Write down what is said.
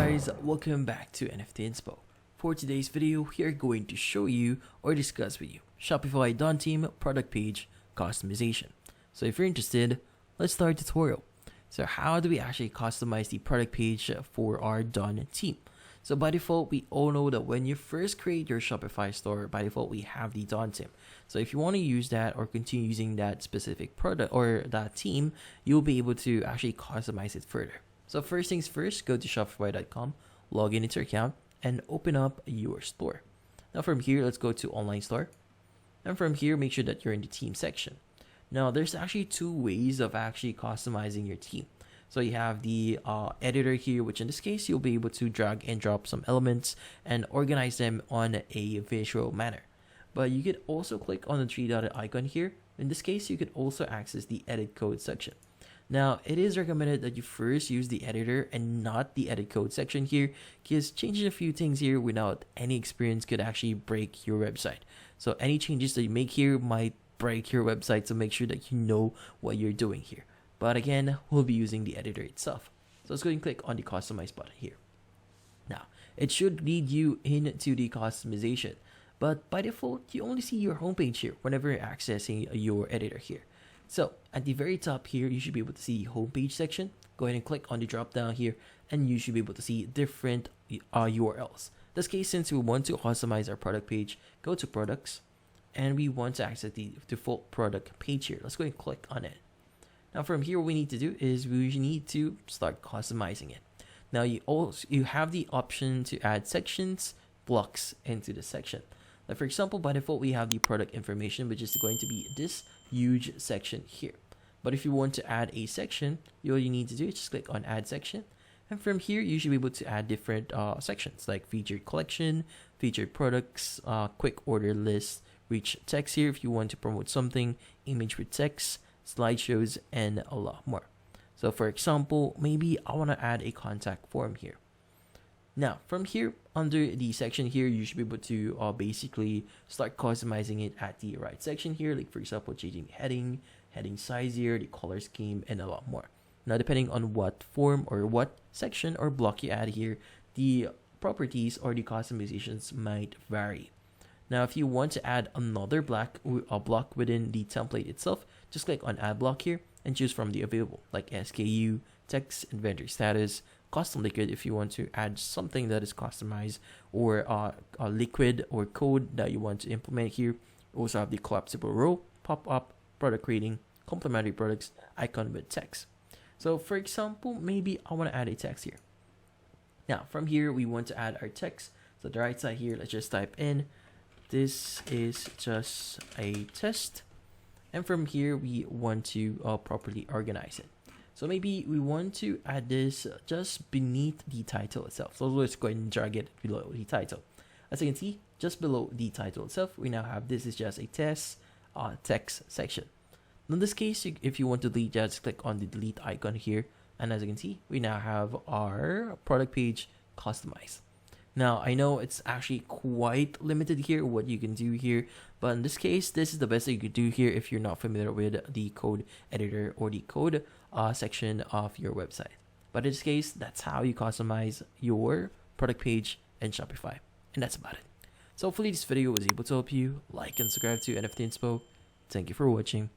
guys, welcome back to NFT Inspo. For today's video, we are going to show you or discuss with you Shopify Dawn Team product page customization. So if you're interested, let's start the tutorial. So how do we actually customize the product page for our Dawn team? So by default, we all know that when you first create your Shopify store, by default, we have the Dawn team. So if you want to use that or continue using that specific product or that team, you'll be able to actually customize it further. So first things first, go to shopify.com, log in into your account, and open up your store. Now from here, let's go to online store. And from here, make sure that you're in the team section. Now there's actually two ways of actually customizing your team. So you have the editor here, which in this case, you'll be able to drag and drop some elements and organize them on a visual manner. But you could also click on the three-dotted icon here. In this case, you could also access the edit code section. Now, it is recommended that you first use the editor and not the edit code section here, because changing a few things here without any experience could actually break your website. So any changes that you make here might break your website, so make sure that you know what you're doing here. But again, we'll be using the editor itself. So let's go and click on the customize button here. Now, it should lead you into the customization, but by default, you only see your homepage here whenever you're accessing your editor here. So at the very top here, you should be able to see the homepage section. Go ahead and click on the drop down here, and you should be able to see different URLs. In this case, since we want to customize our product page, go to products, and we want to access the default product page here. Let's go and click on it. Now from here, what we need to do is we need to start customizing it. Now you have the option to add sections, blocks into the section. Like for example, by default, we have the product information, which is going to be this huge section here. But if you want to add a section, all you need to do is just click on add section. And from here, you should be able to add different sections like featured collection, featured products, quick order list, rich text here if you want to promote something, image with text, slideshows, and a lot more. So for example, maybe I want to add a contact form here. Now, from here, under the section here, you should be able to basically start customizing it at the right section here. Like, for example, changing heading size here, the color scheme, and a lot more. Now, depending on what form or what section or block you add here, the properties or the customizations might vary. Now, if you want to add another block within the template itself, just click on add block here and choose from the available, like SKU, text, inventory status, custom liquid if you want to add something that is customized, or a liquid or code that you want to implement here. Also have the collapsible row, pop-up, product rating, complementary products, icon with text. So for example, maybe I want to add a text here. Now from here, we want to add our text. So the right side here, let's just type in, this is just a test. And from here, we want to properly organize it. So maybe we want to add this just beneath the title itself. So let's go ahead and drag it below the title. As you can see, just below the title itself, we now have this is just a test text section. In this case, if you want to delete, just click on the delete icon here. And as you can see, we now have our product page customized. Now, I know it's actually quite limited here what you can do here, but in this case, this is the best that you could do here if you're not familiar with the code editor or the code section of your website. But in this case, that's how you customize your product page in Shopify. And that's about it. So hopefully this video was able to help you. Like and subscribe to NFT Inspo. Thank you for watching.